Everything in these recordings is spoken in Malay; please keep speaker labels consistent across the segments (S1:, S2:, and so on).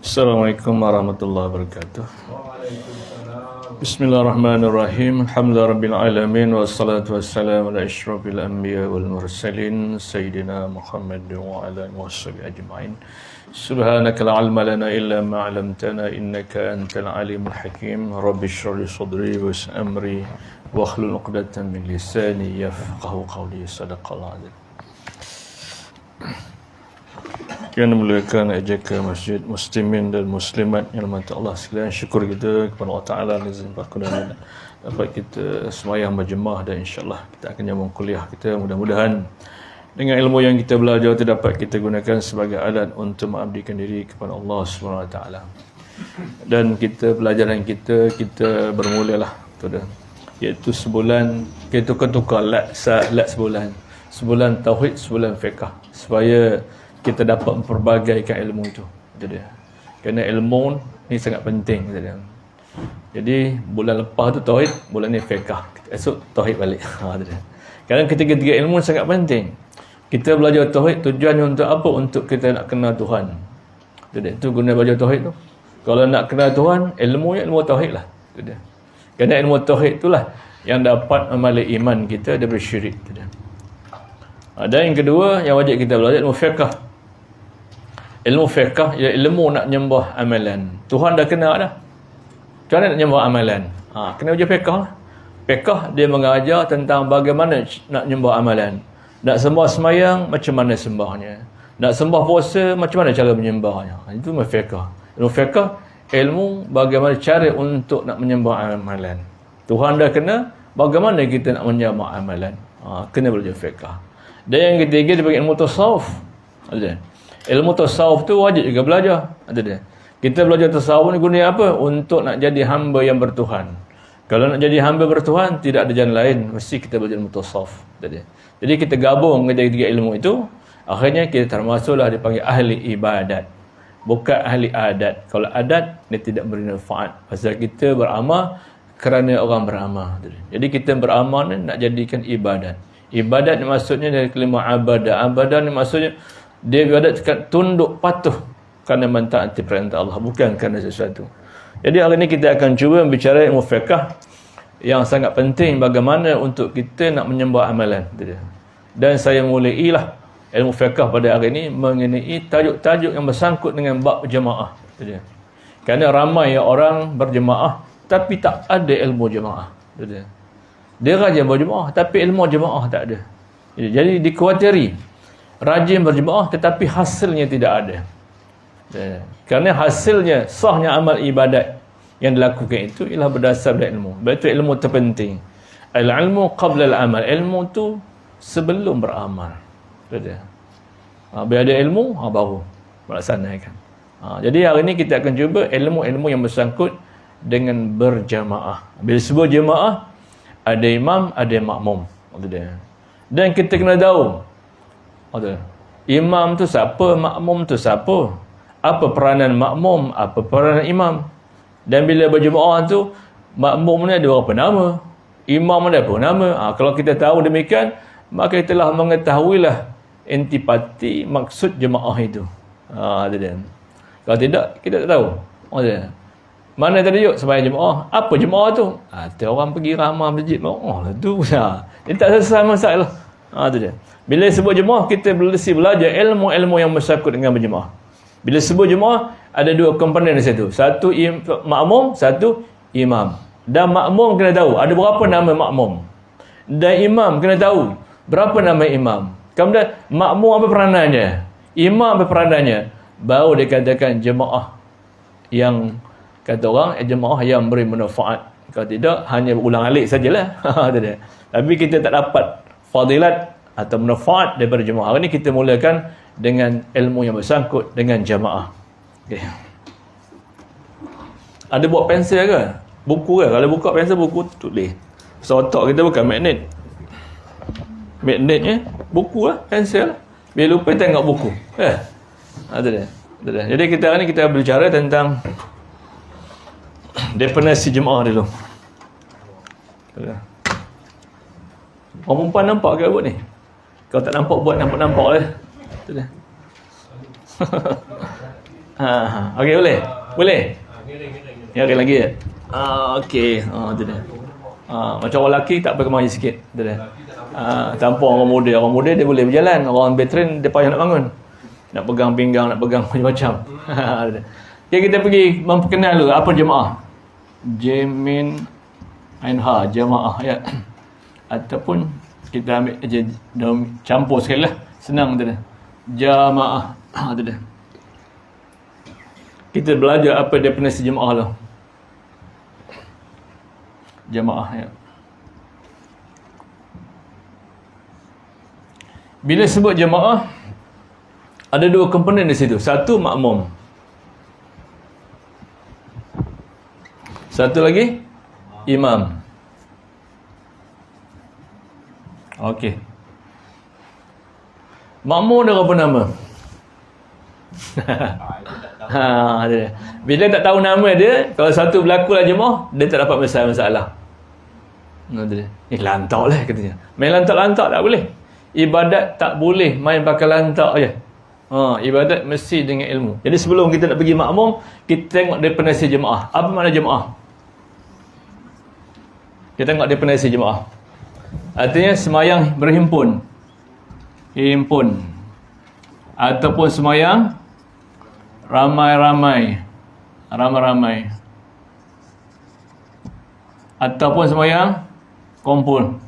S1: Assalamualaikum warahmatullahi wabarakatuh. Bismillahirrahmanirrahim. Alhamdulillah rabbil alamin wassalatu wassalamu ala asyrafil anbiya wal mursalin sayyidina Muhammad wa ala alihi washabihi ajma'in. Subhanaka la ilma lana illa ma 'allamtana innaka antal alimul hakim. Rabbi shrah li sadri wa yassir amri wahlul 'uqdatam min lisani yafqahu qawli. Shadaqallahu adzim. Yang dimuliakan ajakan masjid muslimin dan muslimat yang dirahmati Allah sekalian, syukur kita kepada Allah Ta'ala izin perkenan dapat kita semayang berjemaah, dan insyaAllah kita akan nyambung kuliah kita. Mudah-mudahan dengan ilmu yang kita belajar itu dapat kita gunakan sebagai alat untuk mengabdikan diri kepada Allah SWT. Dan kita pelajaran kita bermulalah iaitu sebulan kita tukar lat sebulan tauhid, sebulan fiqh, supaya kita dapat memperbagaikan ilmu itu. Kerana ilmu ni sangat penting. Jadi bulan lepas tu tauhid, bulan ni fiqh, esok tauhid balik. Kerana ketiga-tiga ilmu sangat penting. Kita belajar tauhid tujuannya untuk apa? Untuk kita nak kenal Tuhan. Itu guna belajar tauhid tu. Kalau nak kenal Tuhan, ilmu tauhid lah. Kerana ilmu tauhid itulah yang dapat memalik iman kita daripada syirik. Dan yang kedua yang wajib kita belajar ilmu fiqh. Ilmu fiqh ialah ilmu nak nyembah amalan. Tuhan dah kenal dah. Macam mana nak nyembah amalan? Kena belajar fiqh lah. Fiqh dia mengajar tentang bagaimana nak nyembah amalan. Nak sembah semayang, macam mana sembahnya. Nak sembah puasa, macam mana cara menyembahnya. Itu ilmu fiqh. Ilmu fiqh, ilmu bagaimana cara untuk nak menyembah amalan. Tuhan dah kena, bagaimana kita nak menyembah amalan. Kena belajar fiqh. Dan yang ketiga dia bagi ilmu tasawuf. Ilmu tasawuf tu wajib juga belajar. Kita belajar tasawuf ni guna apa? Untuk nak jadi hamba yang bertuhan. Kalau nak jadi hamba bertuhan, tidak ada jalan lain, mesti kita belajar ilmu tasawuf. Jadi kita gabung ketiga ilmu itu, akhirnya kita termasuklah dipanggil ahli ibadat, bukan ahli adat. Kalau adat, dia tidak beri manfaat. Pasal kita beramal kerana orang beramal. Jadi kita beramal ni nak jadikan ibadat. Ibadat ni maksudnya dari kalimah abadah. Abadah ni maksudnya dia ibadat tunduk patuh kerana mentaati perintah Allah, bukan kerana sesuatu. Jadi hari ini kita akan cuba bicara ilmu fiqh yang sangat penting, bagaimana untuk kita nak menyembah amalan. Dan saya mulailah ilmu fiqh pada hari ini mengenai tajuk-tajuk yang bersangkut dengan bab jemaah. Kerana ramai orang berjemaah tapi tak ada ilmu jemaah. Dia rajin berjemaah tapi ilmu jemaah tak ada. Jadi dikhawatiri rajin berjemaah tetapi hasilnya tidak ada. Kerana hasilnya sahnya amal ibadat yang dilakukan itu ialah berdasar pada ilmu. Itu ilmu terpenting. Al-ilmu qabla al-amal. Ilmu tu sebelum beramal. Bila ada ilmu, baru melaksanakan. Jadi hari ini kita akan cuba ilmu-ilmu yang bersangkut dengan berjamaah. Bila sebut jemaah, ada imam, ada makmum. Dan kita kena tahu imam tu siapa, makmum tu siapa, apa peranan makmum, apa peranan imam. Dan bila berjemaah tu, makmum ni ada berapa nama, imam ada berapa nama. Kalau kita tahu demikian, maka kita telah mengetahuilah intipati maksud jemaah itu. Kalau tidak, kita tak tahu. Mana tadi yuk sembahyang jemaah? Apa jemaah tu? Ada orang pergi ramah masjid. Tu dia tak selesai masalah. Tu dia. Bila sebut jemaah, kita mesti belajar ilmu-ilmu yang bersangkut dengan berjemaah. Bila sebut jemaah, ada dua komponen di situ. Satu makmum, satu imam. Dan makmum kena tahu ada berapa nama makmum. Dan imam kena tahu berapa nama imam. Kemudian makmum apa peranannya, imam apa peranannya. Baru dikatakan jemaah yang kata orang jemaah yang beri manfaat. Kalau tidak, hanya ulang alik sajalah. Tapi kita tak dapat fadilat atau manfaat daripada jemaah. Hari ini kita mulakan dengan ilmu yang bersangkut dengan jemaah. Ada buat pensel ke? Buku ke? Kalau buka pensel, buku tulis. So otak kita bukan magnet. Magnetnya buku lah, pensel lah. Bila lupa tengok buku. Ada dia. Jadi kita hari ni kita berbicara tentang definisi jemaah dulu. Orang perempuan nampak ke buat ni? Kalau tak nampak, buat nampak-nampak lah. Okey, boleh? Boleh? Ya, lagi ya? Okey. Tu dia. Macam orang lelaki tak pakai maju sikit. Tu dia. Tanpa orang muda. Orang muda dia boleh berjalan. Orang veteran dia payah nak bangun. Nak pegang pinggang, nak pegang macam-macam. Okay, kita pergi memperkenal dulu apa jemaah. Jamin Ainha, jemaah ya. Ataupun kita ambil je campur sekali lah. Senang tu dah. Jamaah. Tu dah. Kita belajar apa definisi jemaah lah. Jemaah ya. Bila sebut jemaah, ada dua komponen di situ. Satu makmum. Satu lagi imam. Okey. Makmum dia apa nama? Dia. Bila tak tahu nama dia, kalau satu berlaku lah jemaah, dia tak dapat masalah. Lantak lah katanya. Main lantak-lantak tak boleh. Ibadat tak boleh main pakai lantak je. Ibadat mesti dengan ilmu. Jadi sebelum kita nak pergi makmum, kita tengok definisi jemaah. Apa makna jemaah? Kita tengok definisi jemaah. Artinya semayang berhimpun. Himpun. Ataupun semayang ramai-ramai. Ramai-ramai. Ataupun semayang kumpul.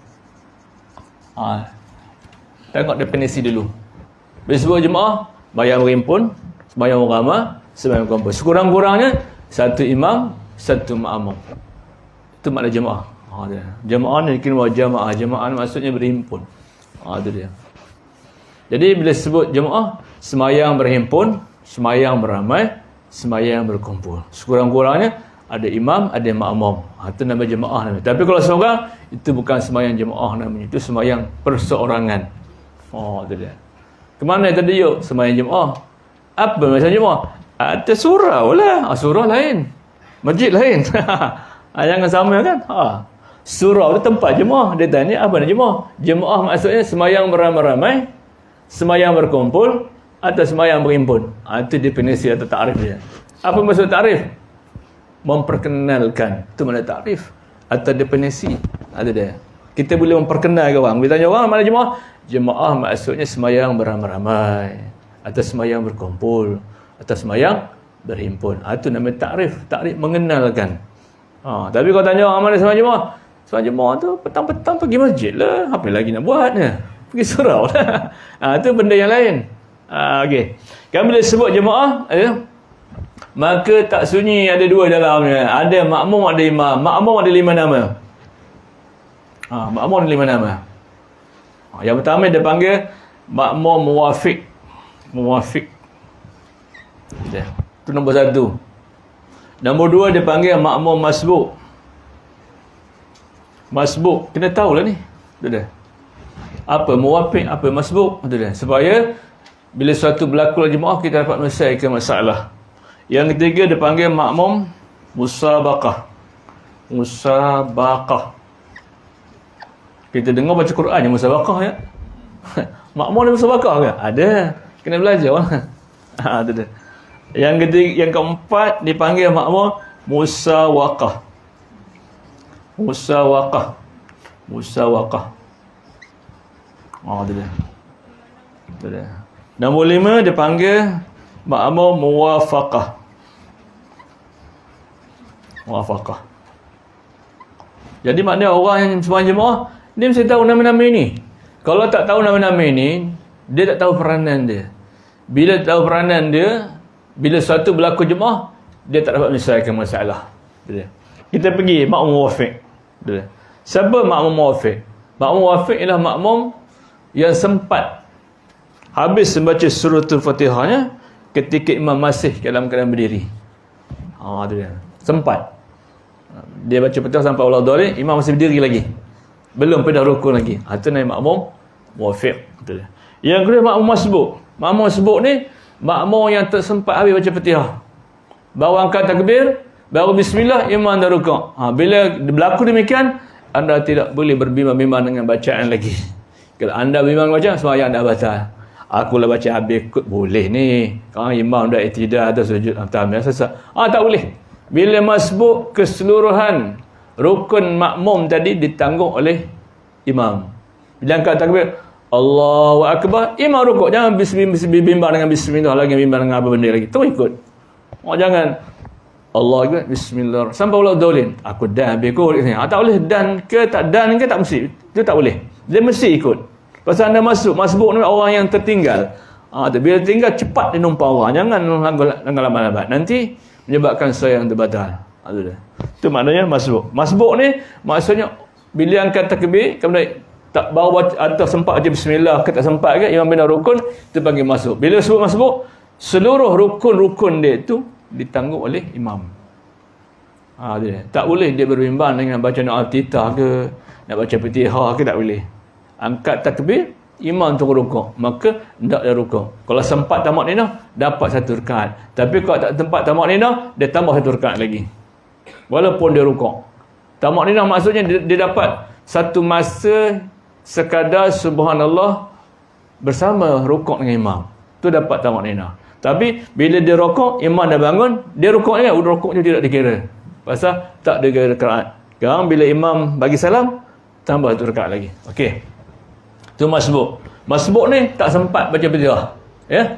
S1: Tengok definisi dulu. Bila sebut jemaah, semayang berhimpun, semayang ramai, semayang kumpul. Sekurang-kurangnya satu imam, satu makmum. Itu makna jemaah. Jemaah ni dikira jemaah. Jemaah maksudnya berhimpun. Itu dia. Jadi bila sebut jemaah, semayang berhimpun, semayang beramai, semayang berkumpul. Sekurang-kurangnya ada imam, ada makmum. Itu nama jemaah namanya. Tapi kalau seorang, itu bukan semayang jemaah namanya. Itu semayang perseorangan. Itu dia. Kemana tadi yuk? Semayang jemaah. Apa macam jemaah? Ada surau lah. Surau lain. Masjid lain. Jangan sama kan? Surau itu tempat jemaah. Dia tanya apa nak jemaah? Jemaah maksudnya semayang beramai-ramai, semayang berkumpul, atau semayang berhimpun. Itu definisi atau takrif dia. Apa maksud takrif? Memperkenalkan. Itu mana takrif atau definisi. Ada dia. Kita boleh memperkenalkan orang. Bila tanya orang mana jemaah? Jemaah maksudnya semayang beramai-ramai, atau semayang berkumpul, atau semayang berhimpun. Itu nama takrif. Takrif mengenalkan. Tapi kalau tanya orang mana semayang jemaah? Semayang jemaah tu petang-petang pergi masjid lah. Apa lagi nak buat ni? Pergi surau lah. Itu benda yang lain. Okey. Kan bila sebut jemaah, maka tak sunyi ada dua dalamnya. Ada makmum, ada imam. Makmum ada 5 nama. Makmum ada 5 nama. Yang pertama dia panggil makmum muwafiq. Muwafiq. Itu nombor 1. Nombor 2 dia panggil makmum masbuk. Masbuk, kena tahulah ni. Itu dia. Apa muwafiq, apa masbuk. Itu dia. Supaya bila suatu berlaku jemaah kita dapat menyelesaikan masalah. Yang ketiga dia panggil makmum musabaqah. Musabaqah. Kita dengar baca Quran yang musabaqah ya. Makmum ada musabaqah ke? Ada. Kena belajar lah. Itu dia. Yang ketiga, yang keempat dipanggil makmum musawaqah. Musawaqah. Musawaqah. Itu dia. Itu dia. Nombor 5 dipanggil makmum muwafaqah. Muwafaqah. Jadi maknanya orang yang sembahyang jemaah, dia mesti tahu nama-nama ini. Kalau tak tahu nama-nama ini, dia tak tahu peranan dia. Bila tahu peranan dia, bila suatu berlaku jemaah, dia tak dapat menyelesaikan masalah. Kita pergi makmum muwafiq. Siapa makmum muwafiq? Makmum muwafiq ialah makmum yang sempat habis membaca suratul Fatihahnya ketika imam masih dalam keadaan berdiri. Itu dia. Sempat. Dia baca Fatihah sampai Allah Dhalin, imam masih berdiri lagi. Belum pindah rukun lagi. Itu nama makmum muwafiq. Itu dia. Yang kedua makmum masbuk. Makmum masbuk ni makmum yang tersempat habis baca Fatihah. Baru angkat takbir, baru bismillah, imam dah rukuk. Bila berlaku demikian, anda tidak boleh berbimbang-bimbang dengan bacaan lagi. Kalau anda bimbang baca, sembahyang dah batal. Aku lah baca habis kot boleh ni. Kalau imam dah i'tidal atau sujud tamam selesai. Tak boleh. Bila masbuk keseluruhan rukun makmum tadi ditanggung oleh imam. Bila angkat takbir Allahu Akbar, imam rukuk. Jangan bimbang dengan bismillah lagi, bimbang dengan apa benda lagi. Terus ikut. Jangan Allah Akbar, bismillah. Sampai Allah dolin. Aku dah habis kot. Tak boleh dan ke tak mesti. Itu tak boleh. Dia mesti ikut. Pasal anda masbuk ni orang yang tertinggal. Bila tinggal cepat dia numpang orang. Jangan lambat-lambat. Nanti menyebabkan solat yang terbatal. Itu maknanya masbuk. Masbuk ni maksudnya bila angkat takbir, kemudian tak bawa atau sempat baca bismillah ke tak sempat ke, imam bina rukun, itu panggil masbuk. Bila sebut masbuk, seluruh rukun-rukun dia itu ditanggung oleh imam. Tak boleh dia berbimbang dengan baca Al-Fatihah ke, nak baca Fatihah ke, tak boleh. Angkat takbir, imam turun rukuk, maka hendak dia rukuk. Kalau sempat tamat ninah, dapat satu rakaat. Tapi kalau tak tempat tamat ninah, dia tambah satu rakaat lagi. Walaupun dia rukuk. Tamat ninah maksudnya dia dapat satu masa sekadar subhanallah bersama rukuk dengan imam. Tu dapat tamat ninah. Tapi bila dia rukuk, imam dah bangun, dia rukuk ni, rukuk dia tidak dikira. Pasal tak ada rakaat. Sekarang bila imam bagi salam, tambah satu rakaat lagi. Okey. Tu masbuk. Masbuk ni tak sempat baca Fatihah. Ya?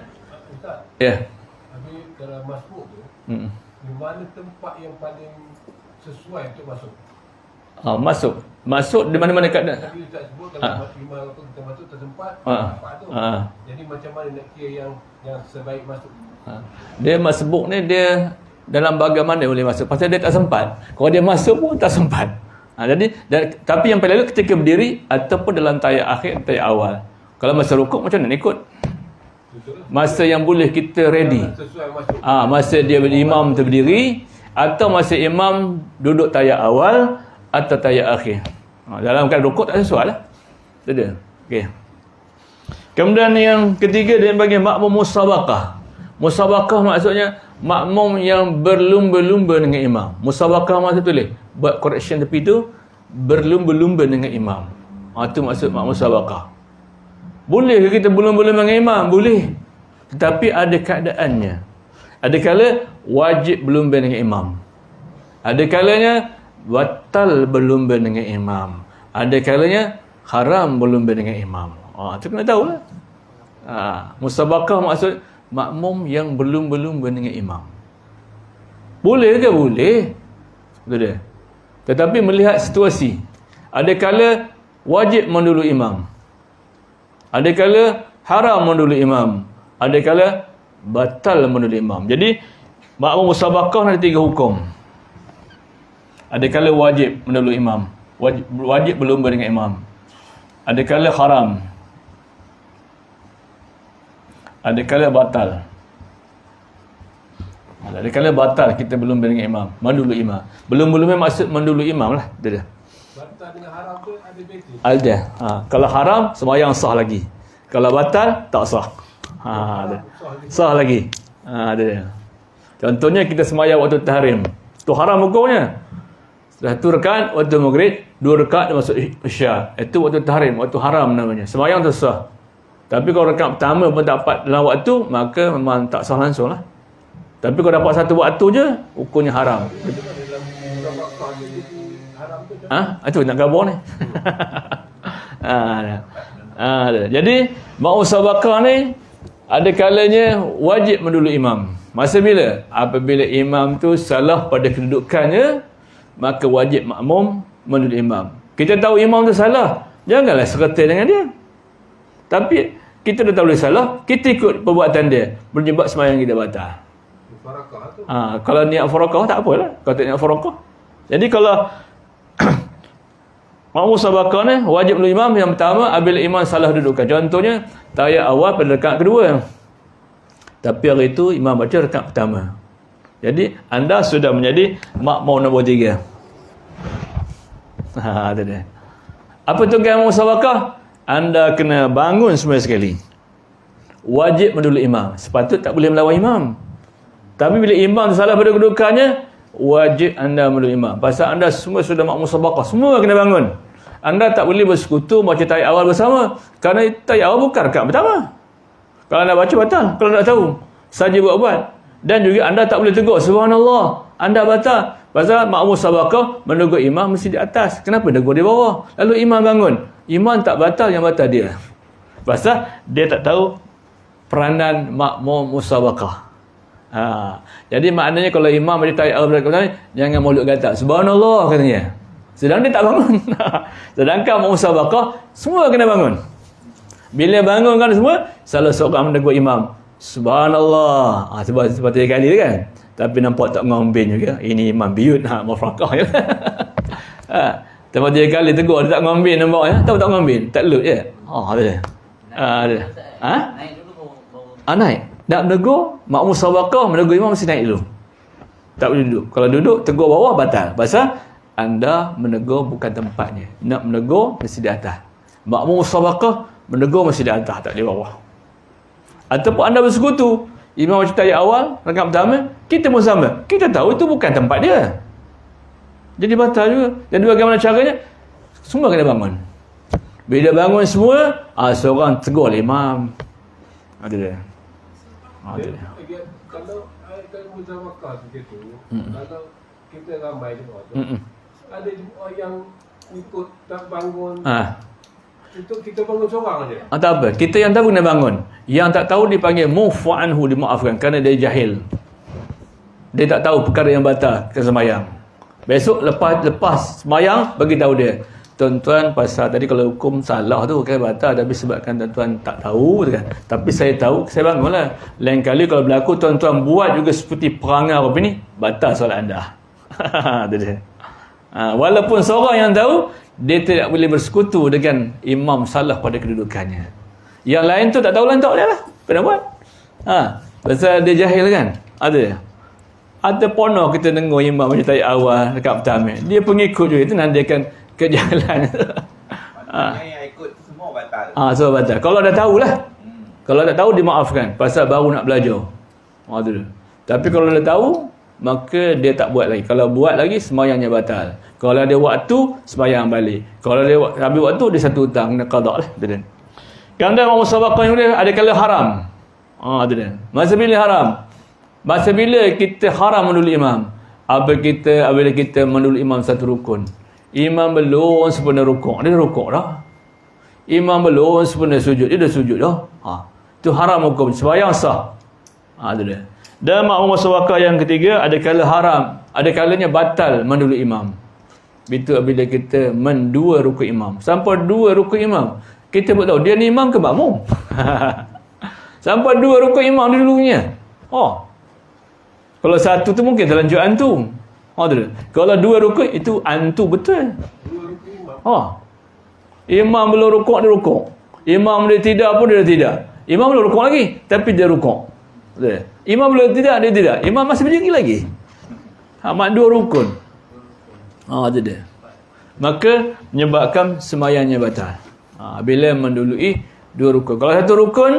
S2: Ustaz.
S1: Ya.
S2: Tapi kalau masbuk tu, di mana tempat yang paling sesuai untuk masuk?
S1: Masuk di mana-mana keadaan.
S2: Tadi Ustaz sebut kalau imam apa kita masuk tersempat, tempat tu. Jadi macam mana nak kira yang sebaik masuk?
S1: Dia masbuk ni dia dalam bagaimana boleh masuk. Pasal dia tak sempat. Kalau dia masuk pun tak sempat. Tapi yang paling lalu ketika berdiri ataupun dalam tayat akhir, tayat awal. Kalau masa rukuk macam mana nak ikut? Masa yang boleh kita ready. Masa dia imam berdiri atau masa imam duduk tayat awal atau tayat akhir. Dalam keadaan rukuk tak sesuai lah. Itu dia. Okay. Kemudian yang ketiga dia bagi makmum musabaqah. Musabaqah maksudnya makmum yang berlumba-lumba dengan imam. Musabaqah maksud tulis. Buat correction tepi tu, berlumba-lumba dengan imam. Itu maksud makmum musabaqah. Boleh ke kita berlumba-lumba dengan imam? Boleh. Tetapi ada keadaannya. Ada kala wajib berlumba dengan imam. Ada kalanya batal berlumba dengan imam. Ada kalanya haram berlumba dengan imam. Itu kena tahu lah. Musabaqah maksud makmum yang berlumba-lumba dengan imam. Boleh ke? Boleh. Itu dia. Tetapi melihat situasi. Ada kala wajib mendahului imam. Ada kala haram mendahului imam. Ada kala batal mendahului imam. Jadi makmum musabaqah ada 3 hukum. Ada kala wajib mendahului imam. Wajib berlumba dengan imam. Ada kala haram. Ada kala batal. Ada kala batal kita berlumba dengan imam. Mendahului imam. Belum-belum maksud mendahului imam lah. Dia.
S2: Batal dengan haram tu ada beza.
S1: Ada. Kalau haram, sembahyang sah lagi. Kalau batal, tak sah. Sah lagi. Ada dia. Contohnya kita sembahyang waktu tahrim. Itu haram hukumnya. 1 rakaat waktu maghrib, 2 rakaat masuk isya. Itu waktu tahrim, waktu haram namanya. Sembahyang tu sah. Tapi kalau rakaat pertama pun tak dapat dalam waktu, maka memang tak sah langsung lah. Tapi kalau dapat satu waktu je, hukumnya haram. Itu nak gabung ni. Jadi makmum musabaqah ni ada kalanya wajib mendahului imam. Masa bila? Apabila imam tu salah pada kedudukannya, maka wajib makmum mendahului imam. Kita tahu imam tu salah, janganlah serta dengan dia. Tapi kita dah tahu dia salah, kita ikut perbuatan dia, menyebab sembahyang kita batal. Kalau niat farakah tak apalah. Kalau tak niat farakah. Jadi kalau makmum musabaqah ni wajib mendahului imam yang pertama apabila imam salah dudukan. Contohnya tayat awal pada rakaat kedua. Tapi hari itu imam baca rakaat pertama. Jadi anda sudah menjadi makmum nombor 3. Itu dia. Apa tugas musabaqah? Anda kena bangun semua sekali. Wajib mendahului imam. Sepatut tak boleh melawan imam. Tapi bila imam salah pada kedudukannya, wajib anda mendahului imam. Pasal anda semua sudah makmum musabaqah. Semua kena bangun. Anda tak boleh bersekutu baca tayat awal bersama. Kerana tayat awal bukan rakaat pertama. Kalau anda baca batal, kalau tak tahu saja buat-buat. Dan juga anda tak boleh tegur, subhanallah, anda batal. Pasal makmum sabaqah menegur imam mesti di atas. Kenapa tegur di bawah? Lalu imam bangun. Imam tak batal, yang batal dia. Pasal dia tak tahu peranan makmum musabaqah. Jadi maknanya kalau imam dia tarik awal jangan mulut gatal. Subhanallah katanya. Sedang dia tak bangun. Sedangkan makmum musabaqah semua kena bangun. Bila bangun kan semua, salah seorang menegur imam. Subhanallah. Sebab 3 kali kan. Tapi nampak tak ngombin juga. Ini imam biyut, mafrakah je. Tempat 3 kali tegur, dia tak ngombin nampak ya. Tahu tak ngombin? Tak lut je. Ada. Naik dulu baru. Naik. Nak menegur, makmum sabaqah menegur imam mesti naik dulu. Tak boleh duduk. Kalau duduk, tegur bawah batal. Pasal anda menegur bukan tempatnya. Nak menegur mesti di atas. Makmum sabaqah menegur mesti di atas, tak di bawah. Ataupun anda bersekutu, imam baca tahiyat awal, rakaat pertama, kita pun sama. Kita tahu itu bukan tempat dia. Jadi batal juga. Dan bagaimana caranya? Semua kena bangun. Bila bangun semua, seorang tegur imam. Ada dia.
S2: Kalau musabaqah begitu, kalau kita ramai jemaah tu, ada jemaah yang ikut tak bangun. Untuk kita bangun seorang aja.
S1: Tak apa. Kita yang tahu kena bangun. Yang tak tahu dipanggil mufu anhu, dimaafkan kerana dia jahil. Dia tak tahu perkara yang batal ke sembahyang. Besok lepas sembahyang bagi tahu dia. Tuan-tuan pasal tadi kalau hukum salah tu kan batal, tapi sebabkan tuan-tuan tak tahu kan. Tapi saya tahu, saya bangunlah. Lain kali kalau berlaku tuan-tuan buat juga seperti perangai apa ni, batal solat anda. Itu dia. Walaupun seorang yang tahu, dia tidak boleh bersekutu dengan imam salah pada kedudukannya. Yang lain tu tak tahu lah, tak boleh lah. Kena buat. Pasal dia jahil kan. Ada pono kita dengar imam macam tahiyat awal dekat pertama. Dia pengikut juga, itu nantikan kejahilan.
S3: Yang ikut semua batal.
S1: Semua batal. Kalau dah tahulah. Kalau dah tahu dimaafkan. Pasal baru nak belajar. Tapi kalau dah tahu, maka dia tak buat lagi. Kalau buat lagi, sembahyangnya batal. Kalau ada waktu, sembahyang balik. Kalau dia habis waktu, dia satu hutang, kena qada lah. Kerana makmum sabaqah ni ada kala haram. Masa bila haram? Masa bila kita haram mendulu imam? Apabila kita mendulu imam satu rukun. Imam belum sempurna rukuk. Dia dah rukuk dah. Imam belum sempurna sujud. Dia dah sujud dah. Itu haram hukum. Sembahyang sah. Itu dia. Dan makmum sabaqah yang ketiga, ada kala haram. Ada kalanya batal mendulu imam. Itu bila kita mendua rukuk imam. Sampai 2 rukuk imam. Kita pun tahu dia ni imam ke makmum. Sampai 2 rukuk imam dia dulunya. Kalau satu tu mungkin terlanjur antum. Kalau 2 rukuk itu antu betul.
S2: 2 rukuk imam.
S1: Imam belum rukuk, dia rukuk. Imam dia tidak pun dia tidak. Imam belum rukuk lagi, tapi dia rukuk. Imam belum tidak, dia tidak. Imam masih berdiri lagi. Mak 2 rukun. Itu dia. Maka menyebabkan sembahyangnya batal. Bila mendului 2 rukun. Kalau 1 rukun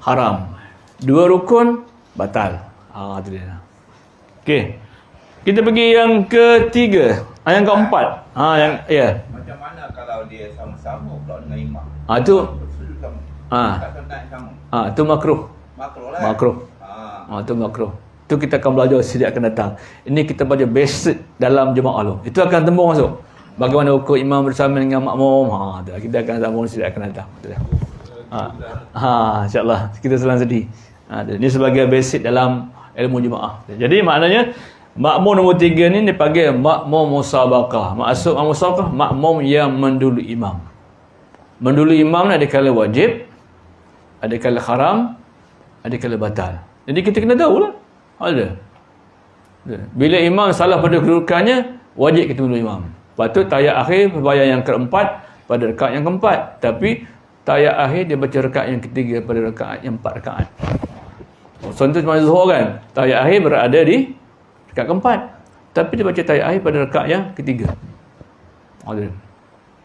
S1: haram. 2 rukun batal. Itu dia. Okey. Kita pergi yang ketiga. Yang keempat.
S3: Macam mana kalau dia sama-sama pula dengan imam?
S1: Itu
S3: Bersujud sama. Tak sunat sama.
S1: itu makruh.
S3: Makruh lah.
S1: Makruh. Itu makruh. Itu kita akan belajar sejak akan datang. Ini kita belajar basic dalam jemaah lu. Itu akan tembung masuk. Bagaimana hukum imam bersama dengan makmum. Kita akan sambung sejak akan datang. InsyaAllah. Kita selang sedih. Ini sebagai basic dalam ilmu jemaah. Jadi maknanya makmum nombor 3 ni dipanggil makmum musabaqah. Maksud makmum musabaqah, makmum yang mendulu imam. Mendulu imam ni ada kala wajib, ada kala haram, ada kala batal. Jadi kita kena tahu lah. Bila imam salah pada kedudukannya, wajib kita mendulu imam. Patut tahiyat akhir sembahyang yang keempat pada rakaat yang keempat. Tapi tahiyat akhir dia baca rakaat yang ketiga pada rakaat yang 4 rakaat. Contoh macam zuhur kan, tahiyat akhir berada di rakaat keempat, tapi dia baca tahiyat akhir pada rakaat yang ketiga.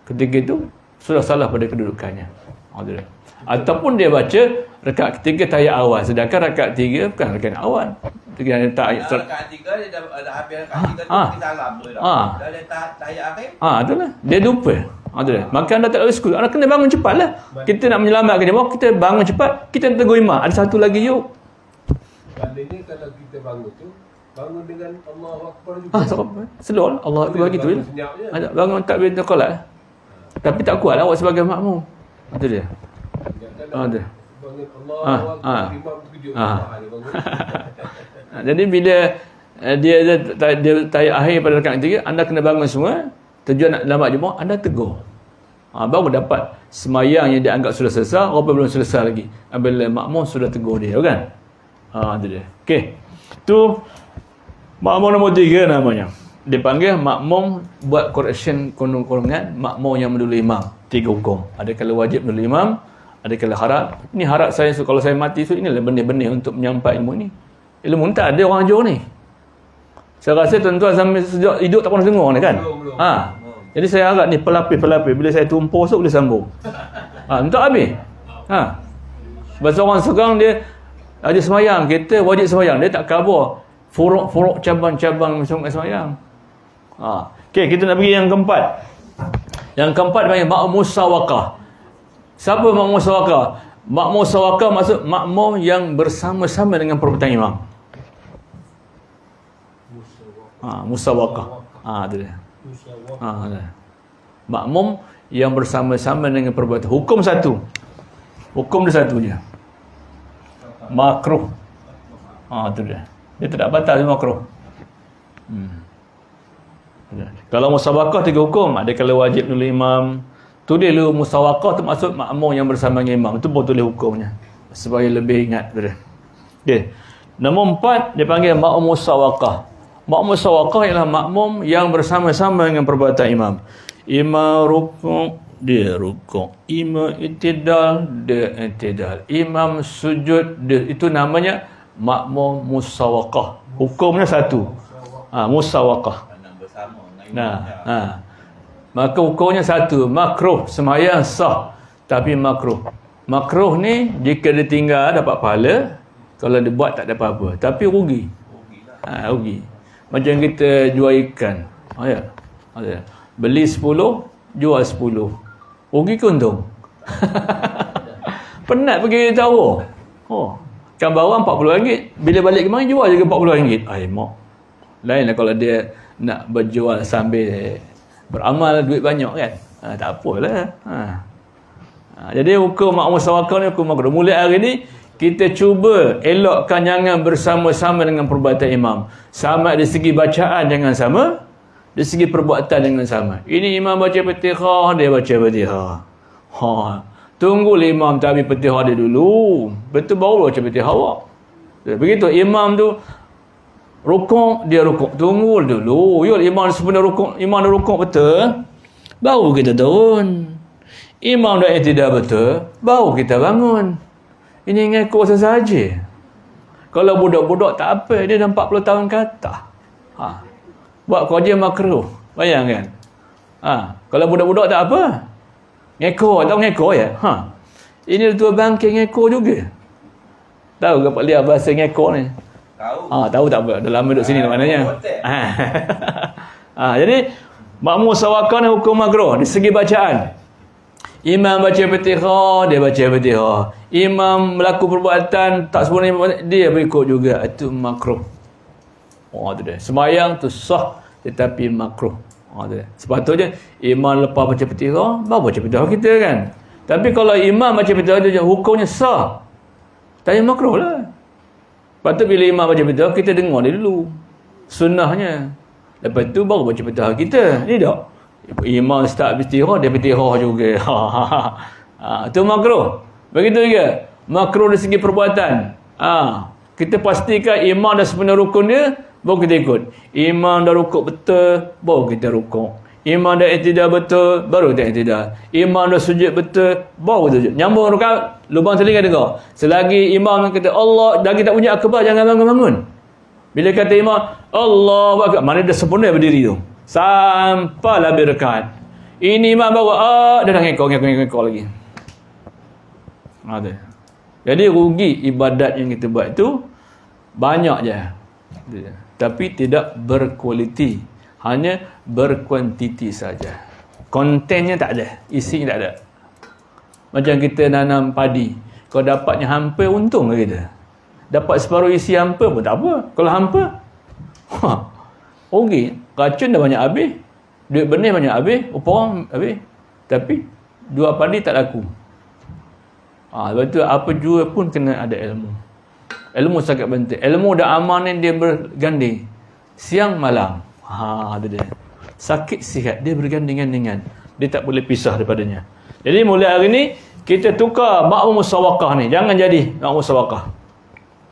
S1: Ketiga itu sudah salah pada kedudukannya. Ataupun dia baca rakaat ketiga tahiyat awal, sedangkan rakaat 3 bukan rakaat awal.
S3: Rakaat 3 dia dah habis rakaat 3 tu kita salam tu dah. Dah letak tahiyat akhir.
S1: Itulah. Dia lupa. Tu dia. Maka anda tak boleh skul. Anda kena bangun cepatlah. Kita nak menyelamatkan dia. Kita bangun cepat. Kita nak tegur imam. Ada satu lagi yuk.
S2: Maknanya kalau kita bangun tu, bangun dengan Allahu Akbar juga.
S1: Slow lah. Allah Akbar gitu je. Bangun takbir taqalat. Tapi tak kuat lah awak sebagai makmum. Itu dia.
S2: Bangun Allahu Akbar, imam terkejut. Dia bangun.
S1: Jadi bila dia akhir pada rakaat ketiga, anda kena bangun semua. Tujuan nak selamat jemaah, anda tegur. Baru dapat semayang yang dianggap sudah selesai, orang belum selesai lagi. Bila makmum sudah tegur dia, kan? Itu dia. Okey. Tu makmum nombor 3 namanya. Dipanggil makmum buat correction golongan makmum yang mendahului imam. 3 hukum. Ada kala wajib mendahului imam, ada kala harap. Ini harap saya kalau saya mati inilah benih-benih untuk menyampai ilmu ni. Ilmu ni tak ada orang ajar ni. Saya rasa tuan-tuan sampai sejak hidup tak pernah dengar ni kan? Jadi saya harap ni pelapis-pelapis bila saya tumpah esok boleh sambung. Untuk habis. Sebab orang sekarang dia ada semayang, kita wajib semayang, dia tak cover furuk-furuk cabang-cabang macam semayang. Okey, kita nak pergi yang keempat. Yang keempat panggil makmum musawakah. Siapa makmum musawakah? Makmum musawakah maksud makmum yang bersama-sama dengan perbuatan imam. Musawakah. Tu dia. Makmum yang bersama-sama dengan perbuatan. Hukum satu. Hukum dia satu je. Makruh. Tu dia. Dia tidak batal, dia makruh. Kalau musawakah 3 hukum. Ada kalau wajib dulu imam. Tulis dulu musawakah tu maksud makmum yang bersama dengan imam. Itu pun tulis hukumnya. Supaya lebih ingat. Okay. Nombor 4 dia panggil makmum musawakah. Makmum musawakah ialah makmum yang bersama-sama dengan perbuatan imam. Imam rukuk, dia rukuk. Imam i'tidal, dia i'tidal. Imam sujud, dia. Itu namanya makmum musawakah. Hukumnya satu. Musawakah. Maka hukumnya satu. Makruh. Sembahyang sah. Tapi makruh. Makruh ni jika dia tinggal dapat pahala. Kalau dia buat tak ada apa-apa. Tapi rugi. Rugi. Macam kita jual ikan. Beli 10, jual 10. Rugi ke untung? Penat pergi tahu. Kan bawang RM40. Bila balik kemari jual juga RM40. Mak. Lainlah kalau dia nak berjual sambil beramal duit banyak kan. Tak apalah. Jadi hukum makmum musawakah ni hukum makruh. Mulai hari ni kita cuba elokkan jangan bersama-sama dengan perbuatan imam. Sama dari segi bacaan jangan sama, dari segi perbuatan jangan sama. Ini imam baca Fatihah, dia baca Fatihah. Tunggulah imam tak habis Fatihah dia dulu. Betul baru baca Fatihah awak. Begitu imam tu rukuk, dia rukuk. Tunggu dulu. Imam sebenarnya rukuk, imam dah rukuk betul. Baru kita turun. Imam dah i'tidal betul, baru kita bangun. Ini ngekor sesaja. Kalau budak-budak tak apa, dia dah 40 tahun ke atas. Buat kerja makruh. Bayangkan. Kalau budak-budak tak apa, ngekor. Tahu ngekor ya? Ini tua bangkit ngekor juga. Tahu ke Pak Lia bahasa ngekor ni? Tahu tak apa. Dah lama duduk sini maknanya. Jadi, makmum musawakah ni hukum makruh. Di segi bacaan. Imam baca Fatihah, dia baca Fatihah. Imam melakukan perbuatan tak sempurna, dia berikut juga. Itu makruh. Tu dia. Sembahyang tu sah tetapi makruh. Tu dia. Sepatutnya imam lepas baca Fatihah, baru baca Fatihah kita kan. Tapi kalau imam baca Fatihah dia hukumnya sah. Tapi makruh lah. Patut bila imam baca Fatihah kita dengar dia dulu. Sunnahnya. Lepas tu baru baca Fatihah kita. Ni tak? Imam start Fatihah, dia Fatihah juga. Itu makruh. Begitu juga makruh dari segi perbuatan. Kita pastikan imam dah sepenuh rukun dia, baru kita ikut. Imam dah rukuk betul, baru kita rukuk. Imam dah i'tidal betul, baru kita i'tidal. Imam dah sujud betul, baru kita sujud. Nyambung rakaat, lubang telinga dengar. Selagi imam kata Allah, lagi tak punya akbar, jangan bangun-bangun. Bila kata imam Allahu akbar, mana dah sempurna berdiri tu. Sampailah berkat. Ini imam bawa, dah ngekor lagi. Jadi rugi ibadat yang kita buat tu banyak je. Tapi tidak berkualiti. Hanya berkuantiti saja. Kontennya tak ada, isinya tak ada. Macam kita nanam padi, kalau dapatnya hampa, untung ke kita? Dapat separuh isi hampa pun tak apa. Kalau hampa, rugi. Racun dah banyak habis, duit benih banyak habis, upah orang habis, tapi dua padi tak laku. Sebab tu apa jua pun kena ada ilmu. Ilmu sangat penting. Ilmu dan amal ni dia berganding siang malam. Ada dia. Sakit sihat dia bergandingan. Dia tak boleh pisah daripadanya. Jadi mulai hari ni kita tukar makmum musawakah ni. Jangan jadi makmum musawakah.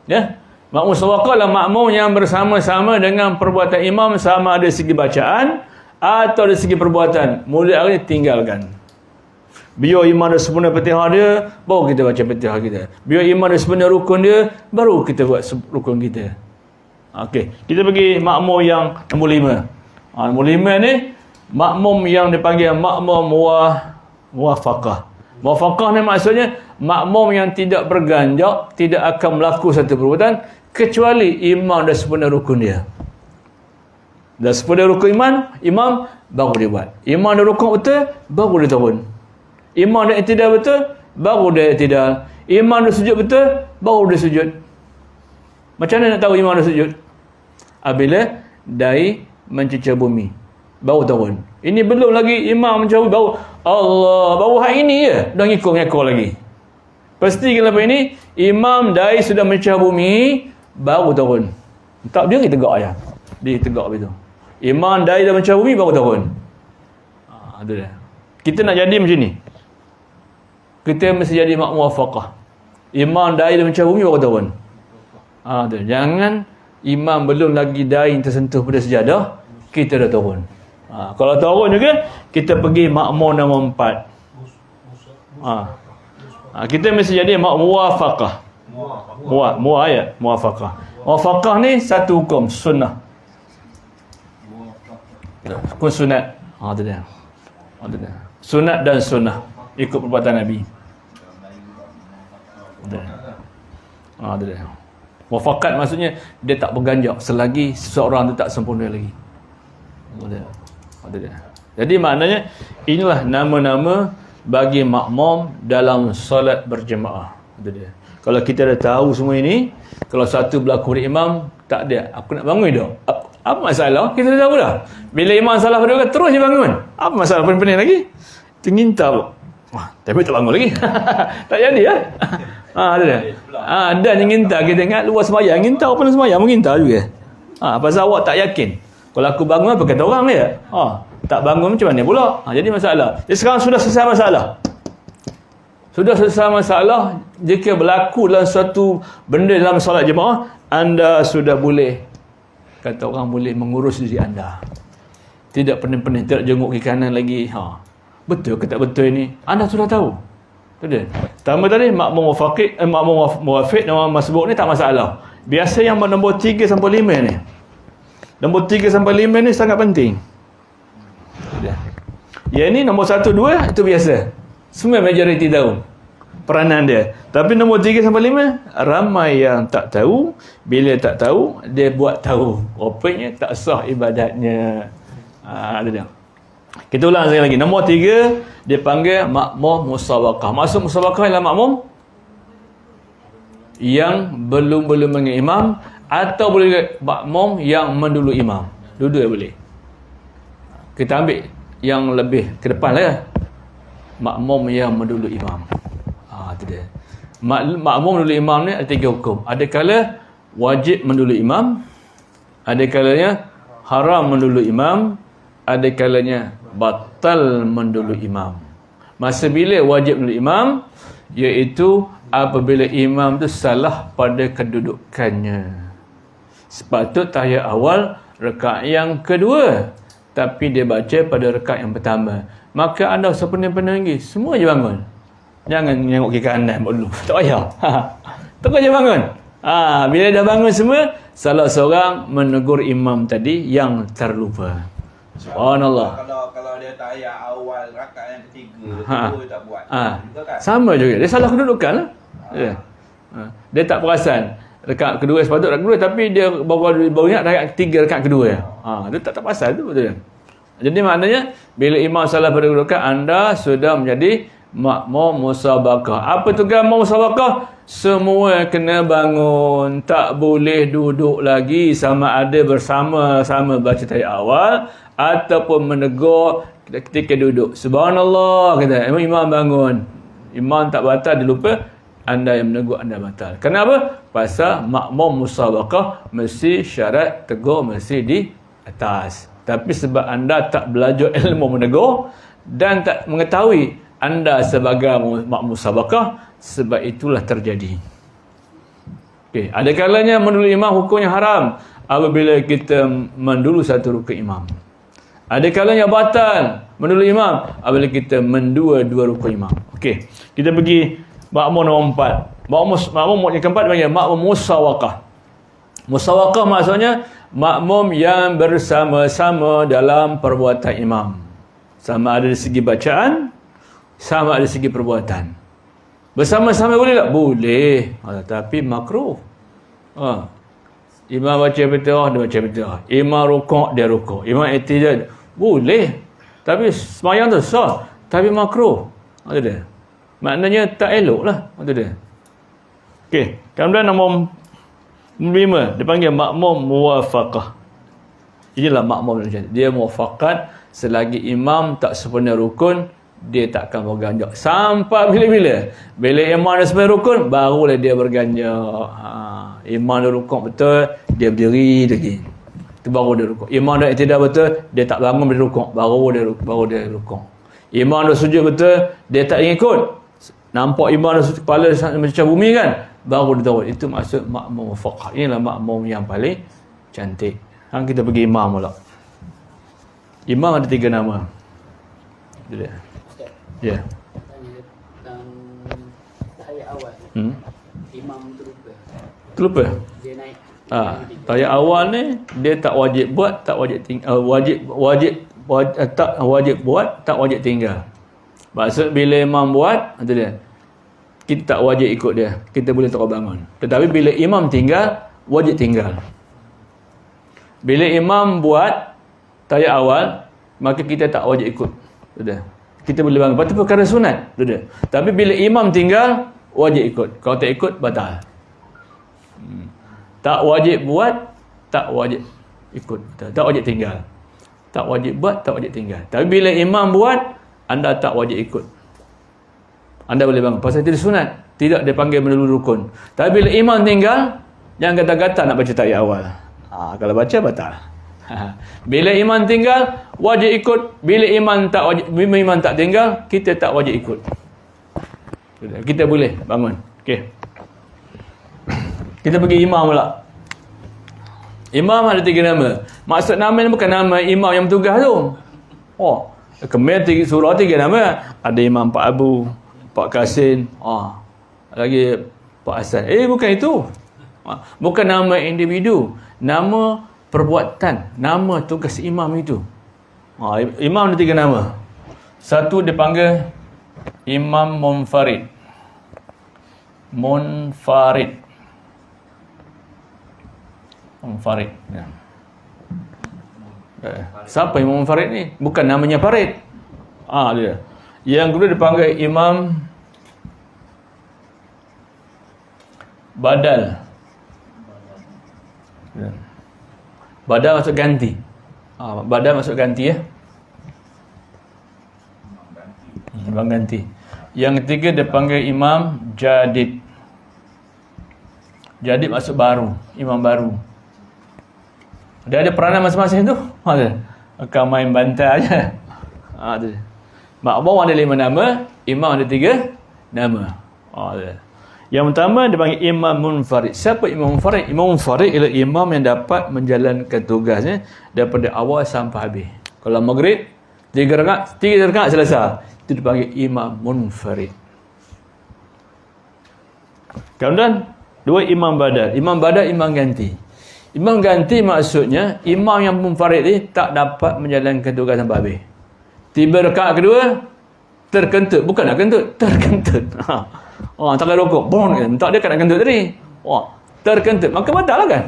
S1: Ya. Makmum musawakah lah makmum yang bersama-sama dengan perbuatan imam, sama ada segi bacaan atau dari segi perbuatan. Mulai hari ni tinggalkan. Biar imam dah sempurna Fatihah dia, baru kita baca Fatihah kita. Biar imam dah sempurna rukun dia, baru kita buat rukun kita. Okey, kita pergi makmum yang nombor 5. Nombor 5 ni makmum yang dipanggil makmum muwafaqah. Muwafaqah ni maksudnya makmum yang tidak berganjak, tidak akan melakukan satu perbuatan kecuali imam dah sempurna rukun dia. Dah sempurna rukun imam baru dia buat. Imam dah rukun betul, baru dia turun. Imam dah i'tidal betul, baru dia i'tidal. Imam dah sujud betul, baru dia sujud. Macam mana nak tahu imam dah sujud? Apabila dai mencecah bumi, baru turun. Ini belum lagi imam mencecah bumi, baru Allah, baru hari ini je dah ngikut-ngikut lagi. Pastikan lepas ini imam dai sudah mencecah bumi, baru turun. Tak, dia tegak aja. Dia tegak begitu. Imam dai dah mencecah bumi, baru turun. Ada dia. Kita nak jadi macam ni. Kita mesti jadi makmum muwafaqah. Imam dai dah mencecah bumi, baru turun. Jangan imam belum lagi dai tersentuh pada sejadah, kita dah turun. Kalau turun juga, kita pergi makmum nombor 4. Kita mesti jadi makmum muwafaqah. Muwafaqah. Muwafaqah ni satu hukum sunnah. Hukum sunat. Ada dia. Sunat dan sunnah, ikut perbuatan Nabi. Ada dia. Muwafaqat maksudnya dia tak berganjak selagi seseorang tu tak sempurna lagi. Ada dia. Jadi maknanya inilah nama-nama bagi makmum dalam solat berjemaah. Ada dia. Kalau kita dah tahu semua ini, kalau satu berlaku imam, tak ada, aku nak bangun dah. Apa masalah? Kita dah tahu dah. Bila imam salah pada terus je bangun. Apa masalah pening-pening lagi? Terngintau. Tapi tak bangun lagi. Tak jadi ya. Ada dah. Dan yang ngintau, kita ingat luar sembahyang, ngintau pun sembahyang mengintau juga. Pasal awak tak yakin. Kalau aku bangun apa kata orang dia? Tak bangun macam mana pula? Jadi masalah. Jadi sekarang sudah selesai masalah. Sudah selesai masalah. Jika berlaku dalam suatu benda dalam solat jemaah, anda sudah boleh, kata orang, boleh mengurus diri anda. Tidak pening-pening, tidak jenguk ke kanan lagi. Betul ke tak betul ini? Anda sudah tahu. Itu dia. Pertama tadi makmum muwafiq nama masbuk ni tak masalah. Biasa yang nombor 3 sampai 5 ni. Nombor 3 sampai 5 ni sangat penting. Yang ni nombor 1 2 itu biasa. Semua majoriti tahu peranan dia. Tapi nombor 3 sampai 5 ramai yang tak tahu. Bila tak tahu, dia buat tahu. Rupanya tak sah ibadatnya. Ada dia. Kita ulang sekali lagi. Nombor 3 dia panggil makmum musawakah. Maksud musawakah ialah makmum yang belum mengenal imam, atau boleh makmum yang mendulu imam. Dua-dua boleh. Kita ambil yang lebih ke depan lah ya. Makmum yang mendulu imam. Itu dia. Makmum mendulu imam ni ada 3 hukum. Ada kala wajib mendulu imam, ada kalanya haram mendulu imam, ada kalanya batal mendulu imam. Masa bila wajib mendulu imam, iaitu apabila imam tu salah pada kedudukannya. Sepatut tahiyat awal rakaat yang kedua, tapi dia baca pada rakaat yang pertama. Maka anda sepenuh-penuh lagi, semua je bangun. Jangan tengok ke kanan dulu. Tak payah. Terus je bangun. Bila dah bangun semua, salah seorang menegur imam tadi yang terlupa. Subhanallah.
S3: Kalau dia tahiyat awal rakaat yang ketiga, kedua tak buat. Kan?
S1: Sama juga. Dia salah kedudukan lah. Dia tak perasan. Rakaat kedua sepatut rakaat kedua, tapi dia baru ingat rakaat ketiga, rakaat kedua. Dia tak perasan tu betul. Jadi maknanya bila imam salah pada kedudukan, anda sudah menjadi makmum musabaqah. Apa tugas makmum musabaqah? Semua kena bangun, tak boleh duduk lagi, sama ada bersama-sama baca tahiyat awal ataupun menegur ketika duduk. Subhanallah kata, imam bangun, imam tak batal, dia lupa, anda yang menegur, anda batal. Kenapa? Pasal makmum musabaqah mesti syarat tegur mesti di atas. Tapi sebab anda tak belajar ilmu menegur dan tak mengetahui anda sebagai makmum musabaqah, sebab itulah terjadi. Okey, ada kalanya mendulu imam hukumnya haram apabila kita mendulu satu rukun imam. Ada kalanya batal mendulu imam apabila kita mendua dua rukun imam. Okey, kita pergi makmum nombor 4. Makmum yang keempat panggil makmum musawaqah. Musawaqah maksudnya makmum yang bersama-sama dalam perbuatan imam. Sama ada dari segi bacaan, sama ada dari segi perbuatan. Bersama-sama boleh tak? Boleh. Tapi makruh. Imam baca Fatihah, dia baca Fatihah. Imam rukuk, dia rukuk. Imam i'tidal, boleh. Tapi sembahyang tu sah, tapi makruh. Maksud dia. Maknanya tak elok lah. Maksud dia. Okey, kemudian nombor 5, dia panggil makmum muwafaqah. Inilah makmum dia muwafaqat selagi imam tak sempurna rukun, dia tak akan berganjak sampai bila-bila. Bila imam dah sempurna rukun, barulah dia berganjak. Imam dah rukun betul, dia berdiri lagi. Itu baru dia rukun. Imam dah i'tidal betul, dia tak bangun dari rukun, baru dia rukun. Imam dah sujud betul, dia tak ikut. Nampak imam dah kepala macam bumi kan, baru dia tahu. Itu maksud makmum muwafaqah. Inilah makmum yang paling cantik. Kita pergi imam pula. Imam ada 3 nama. Itu dia. Ya.
S4: Tahiyat awal. Imam
S1: Terlupa.
S4: Dia naik.
S1: Tahiyat awal ni dia tak wajib buat, tak wajib tinggal. Tak wajib buat, tak wajib tinggal. Maksud bila imam buat, itu dia. Kita tak wajib ikut dia. Kita boleh terus bangun. Tetapi bila imam tinggal, wajib tinggal. Bila imam buat tahiyat awal, maka kita tak wajib ikut. Itu dia. Kita boleh bangun. Lepas tu perkara sunat. Itu dia. Tapi bila imam tinggal, wajib ikut. Kalau tak ikut, batal. Tak wajib buat, tak wajib ikut. Tak wajib tinggal. Tak wajib buat, tak wajib tinggal. Tapi bila imam buat, anda tak wajib ikut. Anda boleh bangun. Pasal itu sunat. Tidak dipanggil mendahului rukun. Tapi bila imam tinggal, jangan kata-kata nak baca tahiyat awal. Kalau baca, batal. Bila imam tinggal, wajib ikut. Bila imam tak tinggal, kita tak wajib ikut. Kita boleh bangun. Okey. Kita pergi imam pula. Imam ada 3 nama. Maksud nama ni bukan nama imam yang bertugas tu. Kemar surah 3 nama. Ada Imam Pak Abu, Pak Kasim, lagi Pak Hasan. Bukan itu. Bukan nama individu. Nama perbuatan. Nama tugas imam itu. Imam ada 3 nama. Satu dipanggil Imam Munfarid. Munfarid. Ya. Siapa Imam Munfarid ni? Bukan namanya Farid. Dia. Yang kedua dipanggil Imam Badal. Ya. Badal maksud ganti. Badal maksud ganti ya. Imam ganti. Yang ketiga dipanggil Imam Jadid. Jadid maksud baru, imam baru. Dia ada peranan masing-masing tu. Akan main bantai aja. Makmum ada 5 nama, imam ada 3 nama. Yang pertama dipanggil Imam Munfarid. Siapa Imam Munfarid? Imam Munfarid ialah imam yang dapat menjalankan tugasnya daripada awal sampai habis. Kalau maghrib 3 rakaat selesai. Itu dipanggil Imam Munfarid. Kemudian 2 Imam Badal. Imam Badal imam ganti. Imam ganti maksudnya imam yang munfarid ni tak dapat menjalankan tugas sampai habis. Tiba rakaat kedua terkentut, bukan nak kentut, terkentut. Tak ada rokok, tak dia nak kentut tadi. Terkentut, maka batal lah kan?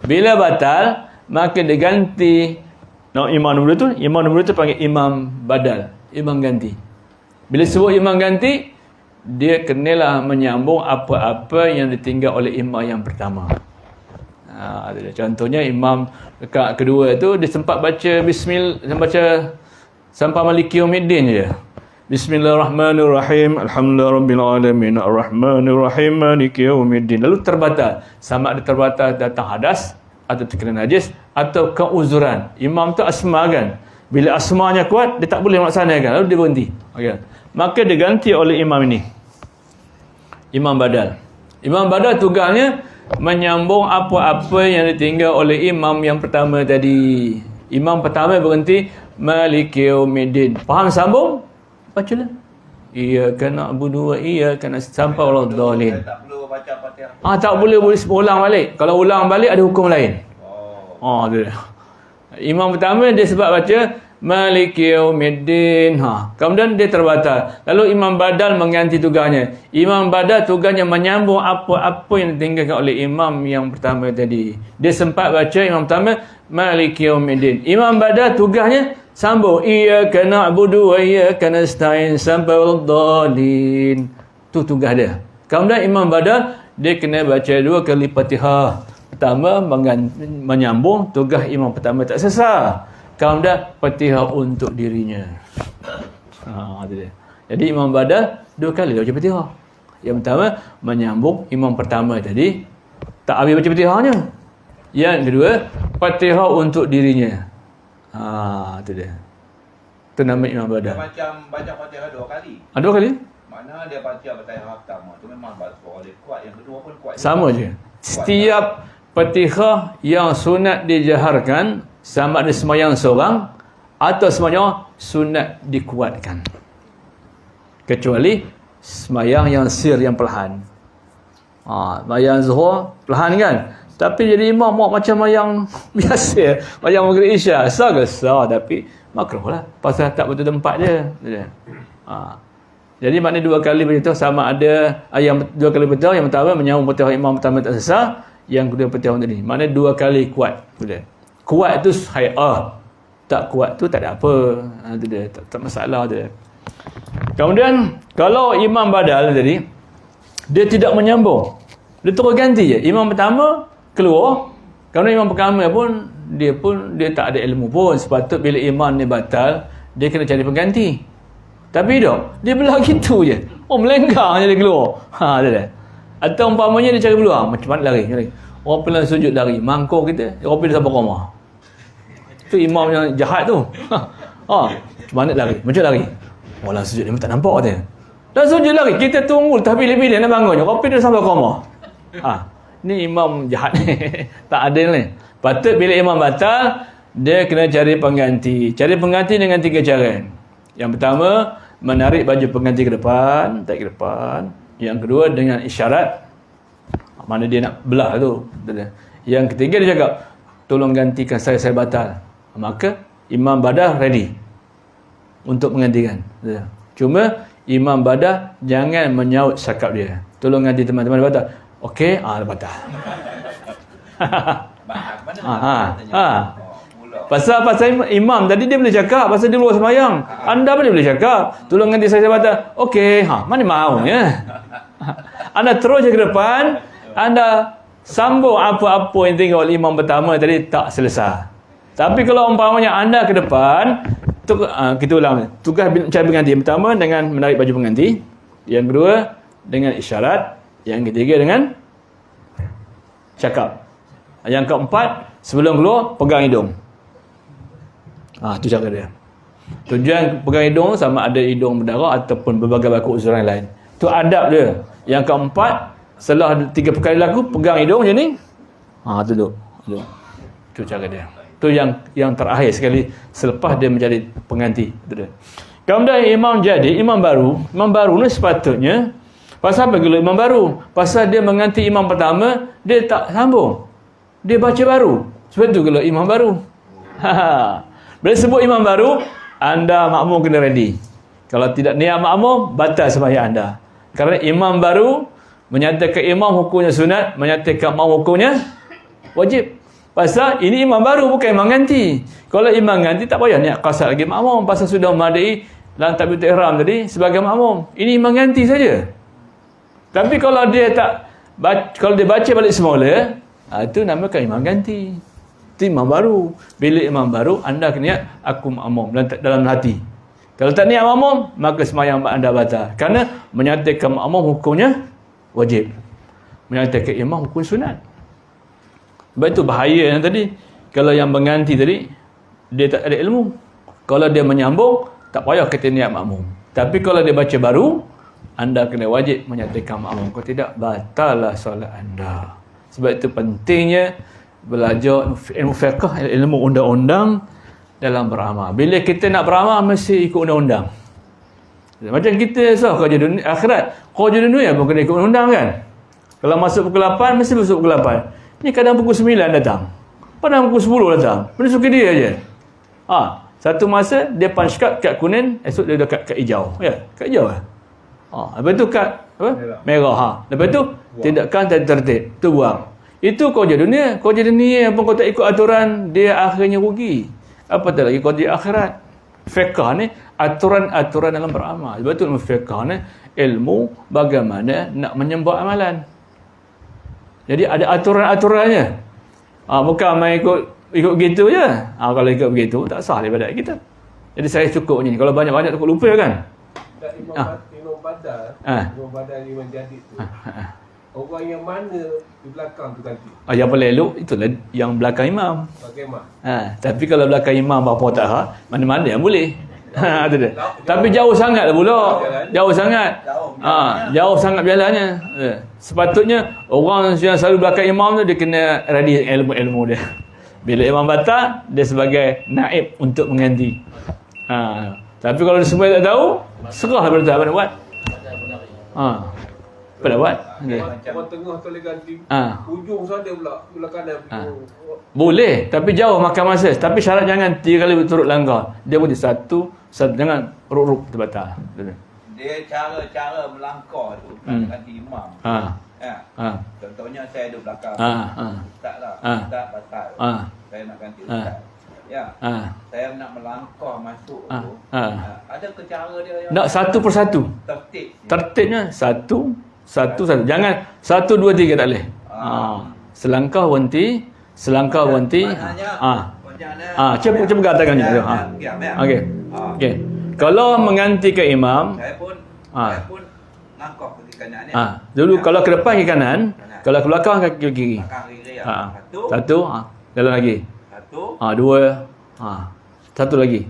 S1: Bila batal, maka diganti Nah, imam nombor 2 tu panggil imam badal, imam ganti. Bila sebut imam ganti, dia kenalah menyambung apa-apa yang ditinggal oleh imam yang pertama. Contohnya imam rakaat kedua tu dia sempat baca sampai maliki yaumiddin je. Bismillahirrahmanirrahim. Alhamdulillahirabbil alamin. Arrahmanirrahim. Maliki yaumiddin. Lalu terbatal. Sama ada terbatal datang hadas atau terkena najis atau keuzuran. Imam tu asma kan. Bila asmanya kuat, dia tak boleh melaksanakan. Lalu dia berhenti. Okay. Maka diganti oleh imam ini. Imam badal. Imam badal tugasnya menyambung apa-apa yang ditinggal oleh imam yang pertama tadi. Imam pertama berhenti Maliki yaumiddin. Faham sambung? Bacalah. Iyyaka na'budu wa iyyaka nasta'in sampai waladhdallin.
S3: Tak perlu baca Fatihah.
S1: Tak boleh ulang balik. Kalau ulang balik ada hukum lain. Dia. Imam pertama dia sebab baca Maliki yaumiddin. Kemudian dia terbatal. Lalu imam badal mengganti tugasnya. Imam badal tugasnya menyambung apa-apa yang ditinggalkan oleh imam yang pertama tadi. Dia sempat baca imam pertama Maliki yaumiddin. Imam badal tugasnya sambung iyyaka na'budu wa iyyaka nasta'in sampai waladhdallin. Tu tugas dia. Kemudian imam badal dia kena baca 2 kali Fatihah. Pertama menyambung tugas imam pertama tak sesat. Kemudian Fatihah untuk dirinya. Itu dia. Jadi imam badal 2 kali baca Fatihah. Yang pertama menyambung imam pertama tadi, tak habis baca Fatihahnya. Yang kedua Fatihah untuk dirinya. Itu dia. Itu nama imam badal.
S3: Dia macam baca Fatihah 2 kali.
S1: 2 kali?
S3: Mana dia baca Fatihah pertama tu memang suara dia kuat, yang kedua pun kuat.
S1: Sama je. Setiap Fatihah yang sunat dijaharkan sama ada semayang seorang atau semayang sunat dikuatkan. Kecuali semayang yang sir, yang perlahan. Semayang zuhur perlahan kan? Tapi jadi imam macam semayang biasa, semayang maghrib isya, sah tapi makruh lah. Pasal tak betul tempat dia. Jadi maknanya 2 kali begitu sama ada yang 2 kali betul, yang pertama menyambung Fatihah imam pertama tak sesat, yang kedua Fatihah tadi. Maknanya 2 kali kuat. Kuat tu hay'ah. Tak kuat tu tak ada apa. Itu dia. Tak masalah dia. Kemudian kalau imam badal tadi dia tidak menyambung. Dia terus ganti je. Imam pertama keluar. Kemudian imam pertama pun dia tak ada ilmu pun. Sepatut bila imam ni batal, dia kena cari pengganti. Tapi dia belah gitu je. Melenggang je dia keluar. Dia. Atau umpamanya dia cari peluang. Macam mana lari? Orang pernah sujud lari. Mangkuk kita, orang pergi sampai rumah. Itu imam yang jahat tu. Macam mana lari? Macam lari? Orang sujud dia tak nampak dia. Dah sujud lari. Kita tunggu tak pilih-pilih nak bangunnya. Orang pergi sampai rumah. Ni imam jahat ni. Tak adil ni. Patut bila imam batal, dia kena cari pengganti. Cari pengganti dengan 3 cara. Yang pertama, menarik baju pengganti ke depan, tarik ke depan. Yang kedua dengan isyarat, mana dia nak belah tu. Yang ketiga dia cakap, tolong gantikan saya batal. Maka imam badal ready untuk menggantikan. Cuma imam badal jangan menyaut cakap dia. Tolong ganti teman-teman batal. Okey, batal. Pasal imam tadi dia boleh cakap pasal dia luar sembahyang. Anda pun boleh cakap, tolong ganti saya batal. Okey, mana mau ya. Anda terus je ke depan, anda sambung apa-apa yang tinggal oleh imam pertama tadi tak selesai. Tapi kalau umpamanya anda ke depan, kita ulang. Tugas cara pengganti yang pertama dengan menarik baju pengganti, yang kedua dengan isyarat, yang ketiga dengan cakap. Yang keempat, sebelum keluar pegang hidung. Itu cara dia. Tujuan pegang hidung sama ada hidung berdarah ataupun berbagai uzuran lain. Itu adab dia. Yang keempat, setelah 3 perkara laku, pegang hidung macam ni. Duduk. Itu cara dia. Itu yang terakhir sekali selepas dia menjadi pengganti. Itu dia. Kemudian imam jadi imam baru. Imam baru ni sepatutnya, pasal apa gila imam baru? Pasal dia mengganti imam pertama, dia tak sambung. Dia baca baru. Sebab itu gila imam baru. Bila sebut imam baru, anda makmum kena ready. Kalau tidak niat makmum, batal sembahyang anda. Kerana imam baru menyatakan imam hukumnya sunat, menyatakan makmum hukumnya wajib. Pasal ini imam baru, bukan imam ganti. Kalau imam ganti tak payah niat qasar lagi makmum, pasal sudah memadai dalam takbiratul ihram tadi sebagai makmum. Ini imam ganti saja. Tapi kalau dia kalau dia baca balik semula, itu namakan imam ganti. Itu imam baru. Bila imam baru, anda kena niat aku makmum dalam hati. Kalau tak niat makmum, maka sembahyang anda batal. Kerana menyatakan makmum hukumnya wajib. Menyatakan imam hukum sunat. Sebab itu bahaya yang tadi. Kalau yang mengganti tadi, dia tak ada ilmu. Kalau dia menyambung, tak payah kita niat makmum. Tapi kalau dia baca baru, anda kena wajib menyatakan makmum. Kalau tidak, batal lah solat anda. Sebab itu pentingnya belajar ilmu fiqh, ilmu undang-undang dalam beramal. Bila kita nak beramal, mesti ikut undang-undang. Macam kita kerja dunia, akhirat. Kerja dunia pun kena ikut undang-undang kan? Kalau masuk pukul 8, mesti masuk pukul 8. Ni kadang pukul 9 datang. Padahal pukul 10 datang. Benda suka dia je. Satu masa, dia punch card kat kuning, esok dia dekat kat hijau. Ya, kat hijau lah. Lepas tu kat apa? Merah. Lepas tu, tindakan tak tertib. Tu buang. Itu kerja dunia. Kerja dunia pun kau tak ikut aturan, dia akhirnya rugi. Apatah lagi kerja akhirat. Fiqh ni, aturan-aturan dalam beramal. Sebab tu ilmu fiqh ni, ilmu bagaimana nak menyembah amalan. Jadi ada aturan-aturannya. Bukan main ikut gitu je. Kalau ikut begitu, tak sah daripada kita. Jadi saya cukup ni. Kalau banyak-banyak takut lupa kan?
S2: Imam Badar, Imam Badar Imam Jadid tu. Orang yang mana di belakang tu ganti?
S1: Yang paling elok itulah yang belakang imam.
S2: Bagaimana?
S1: Tapi kalau belakang imam berapa tak mana-mana yang boleh. Ada dia. Tapi jauh sangat lah pula. Jauh sangat. Jauh sangat jalannya. Sepatutnya orang yang selalu belakang imam tu dia kena ready ilmu-ilmu dia. Bila imam batal, dia sebagai naib untuk mengganti. Tapi kalau dia semua tak tahu, serah daripada tu apa nak buat. Apa nak buat?
S2: Orang tengah tu boleh ganti. Ujung sana pula, belah kanan.
S1: Boleh, tapi jauh makan masa. Tapi syarat jangan 3 kali berturut langgar. Dia boleh satu jangan ruk-ruk terbatal.
S3: Dia cara melangkah tu ganti imam. Contohnya saya duduk belakang. Ustaz lah. Ustaz batal. Saya nak ganti ustaz. Saya nak melangkah masuk tu. Ada cara dia yang
S1: nak satu persatu. Tertibnya satu. Jangan 1, 2, 3 tak boleh. Selangkah berhenti. Cepat katakan je. Okey. Kalau menggantikan imam,
S3: saya pun langkah ke kanan ni.
S1: Dulu kalau ke depan ke kanan, kalau ke belakang ke kiri. Satu, jalan lagi. Dua, satu lagi.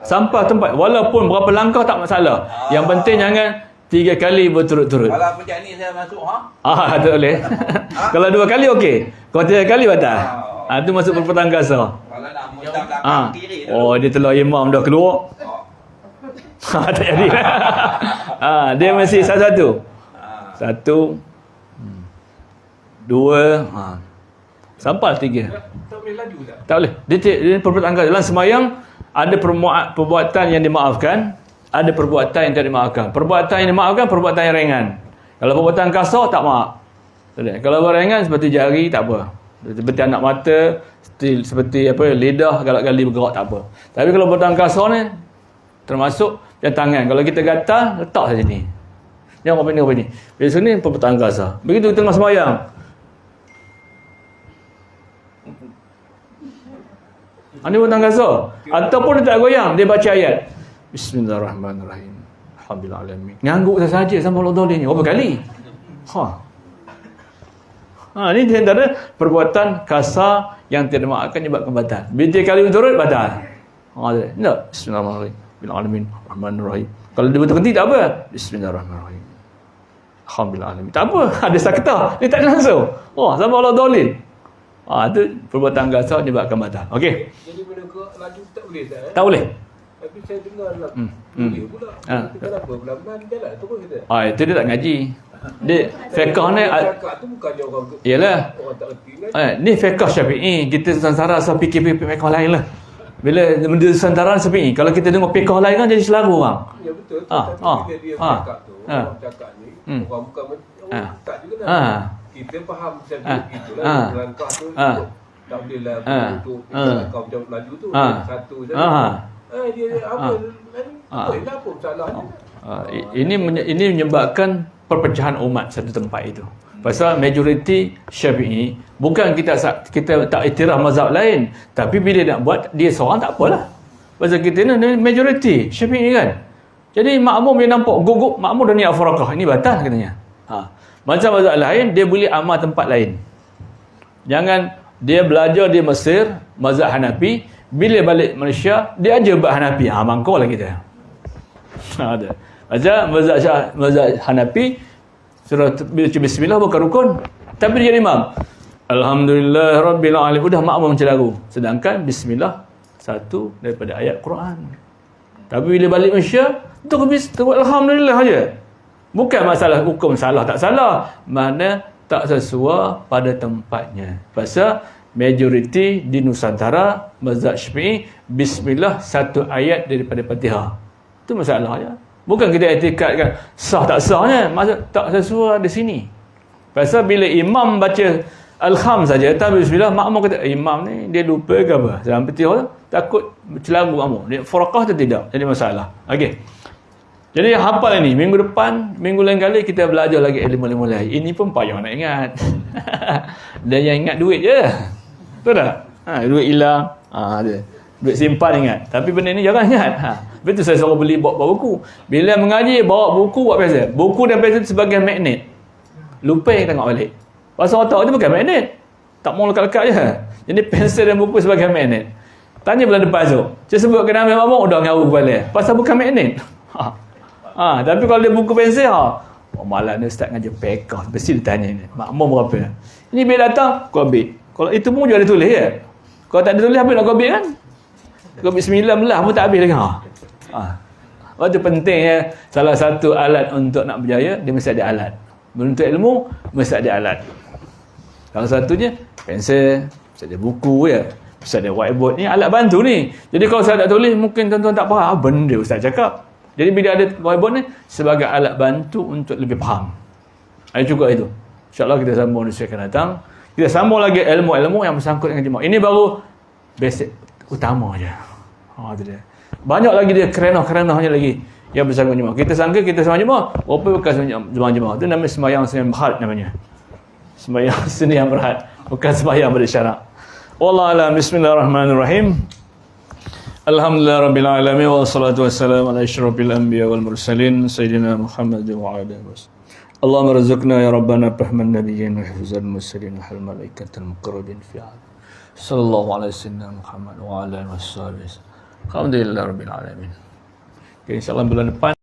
S1: Sampai tempat. Walaupun berapa langkah tak masalah. Yang penting jangan 3 kali berturut-turut.
S3: Kalau macam ni saya masuk
S1: tak boleh. Kalau 2 kali okey. Kalau 3 kali batal. Itu masuk perputaran kasar.
S3: Kalau nak muntah belakang kiri tu.
S1: Dia telah imam dah keluar. Tak jadi. Dia mesti satu-satu. 1, 2, sampai 3.
S2: Tak boleh laju tak?
S1: Tak boleh. Dia perbuatan kasar. Dalam sembahyang ada perbuatan yang dimaafkan, ada perbuatan yang tidak dimaafkan. Perbuatan yang dimaafkan, perbuatan yang ringan. Kalau perbuatan kasar, tak maaf. Kalau ringan, seperti jari, tak apa. Seperti anak mata, seperti lidah, galak-gali bergerak, tak apa. Tapi kalau perbuatan kasar ni, termasuk yang tangan. Kalau kita gatal, letak saja ni. Jangan apa ni. Biasa ni perbuatan kasar. Begitu kita tengah sembahyang. Ini perbuatan kasar. Ataupun dia tak goyang, dia baca ayat. Bismillahirrahmanirrahim. Alhamdulillahalamin. Ngangguk saja sama Allah ni. Berapa kali? Ini di antara perbuatan kasar yang tidak dimaafkan menyebabkan batal. Bila 3 kali berturut, batal. Tak? Bismillahirrahmanirrahim. Rahmanirrahim. Kalau dia berhenti tak apa. Bismillahirrahmanirrahim. Alhamdulillahalamin. Tak apa. Ada sakitah. Dia tak langsung. Sama Allah dolin. Itu perbuatan kasar menyebabkan batal. Okey.
S2: Jadi benda laju tak boleh tak?
S1: Tak boleh.
S2: Tapi saya dengar lah. Boleh pula. Kenapa? Bulan-bulan jalan terus kita.
S1: Itu dia tak ngaji. Dia fiqh ni
S2: cakap tu bukannya orang
S1: yalah.
S2: Orang tak erti kan?
S1: Ni fiqh Syafi'i. Kita santara asal fikir fiqh lain lah. Bila benda santaran Syafi'i, kalau kita dengar fiqh lain kan jadi selaru orang.
S2: Ya betul. Tapi bila dia cakap tu, orang cakap ni, orang bukan orang tak juga lah. Kita faham macam itulah. Langkah tu tak boleh lah untuk kau macam Melayu tu satu saja. Dia apa apa masalahnya.
S1: Ini menyebabkan perpecahan umat satu tempat itu. Pasal majoriti Syafi'i, bukan kita tak iktiraf mazhab lain, tapi bila nak buat dia seorang tak apalah. Pasal kita ni majoriti Syafi'i kan. Jadi makmum dia nampak gugup, makmum dah niat faraqah, ini batal katanya. Macam mazhab lain dia boleh amal tempat lain. Jangan dia belajar di Mesir mazhab Hanafi, bila balik Malaysia dia ajar mazhab Hanafi. Mangkaulah kita. Ada. Macam mazhab Hanafi surah bismillah bukan rukun, tapi dia jadi imam. Alhamdulillah rabbil alamin, udah makmum macam lagu. Sedangkan bismillah satu daripada ayat Quran. Tapi bila balik Malaysia tu alhamdulillah aja. Bukan masalah hukum salah tak salah, mana tak sesuai pada tempatnya. Pasal majoriti di Nusantara mazhab Syafi'i bismillah satu ayat daripada Fatihah. Itu masalahnya. Bukan kita etikadkan sah tak sahnya, maksud tak sesuai di sini. Pasal bila imam baca Al-Kham saja, tapi bismillah, makmum kata imam ni dia lupa ke apa? Dalam Fatihah takut celagu makmum. Dia faraqah atau tidak? Jadi masalah. Okey. Jadi hafal ini, minggu depan, minggu lain kali kita belajar lagi ilmu-ilmu lain. Ini pun payah nak ingat. Dan yang ingat duit je. Betul tak? Duit hilang. Ada. Duit simpan ingat. Tapi benda ni jangan ingat. Betul saya suruh bawa buku. Bila mengaji, bawa buku buat biasa. Buku dan pensel sebagai magnet. Lupa yang tengok balik. Pasal otak tu bukan magnet. Tak mau lekat-lekat je. Jadi pensel dan buku sebagai magnet. Tanya bulan depan esok. Saya sebut ke nama makmum, dah ngawu kepala. Pasal bukan magnet. Tapi kalau dia buku pensel, malam ni ustaz ngaji pekah. Mesti ditanya ni. Makmum berapa? Ini bila datang, kau ambil. Kalau itu pun juga ada tulis ya. Kalau tak ada tulis, apa nak kau ambil kan? Kau ambil 9 pun tak habis lagi. Waktu penting ya. Salah satu alat untuk nak berjaya, dia mesti ada alat. Menuntut ilmu, mesti ada alat. Salah satunya, pensel, mesti ada buku ya. Mesti ada whiteboard. Ni alat bantu ni. Jadi kalau saya tak tulis, mungkin tuan-tuan tak faham. Benda ustaz cakap. Jadi bila ada whiteboard ni, sebagai alat bantu untuk lebih faham. Ada juga itu. InsyaAllah kita sambung di sesi akan datang. Kita sambung lagi ilmu-ilmu yang bersangkut dengan jemaah. Ini baru basic utama je. Itu dia. Banyak lagi dia kerenah-kerenahnya lagi yang bersangkut jemaah. Kita sangka kita sembahyang jemaah, apa bekas jemaah. Itu namanya sembahyang Senin Berhad namanya. Sembahyang Senin Berhad, bukan sembahyang pada syarak. Wallahu a'lam. Bismillahirrahmanirrahim. Alhamdulillah rabbil alamin wassalatu wassalamu ala asyrafil anbiya wal mursalin sayyidina Muhammad wa ala alihi wasallam. Allahumma rizqna ya rabbana fahman nabiyyin wa hifzal mursalin wal malaikatil muqarrabin fi 'ala. Sallallahu alaihi wasallam Muhammad wa ala alihi wasallam. Alhamdulillah rabbil alamin. Okay, insyaallah bulan depan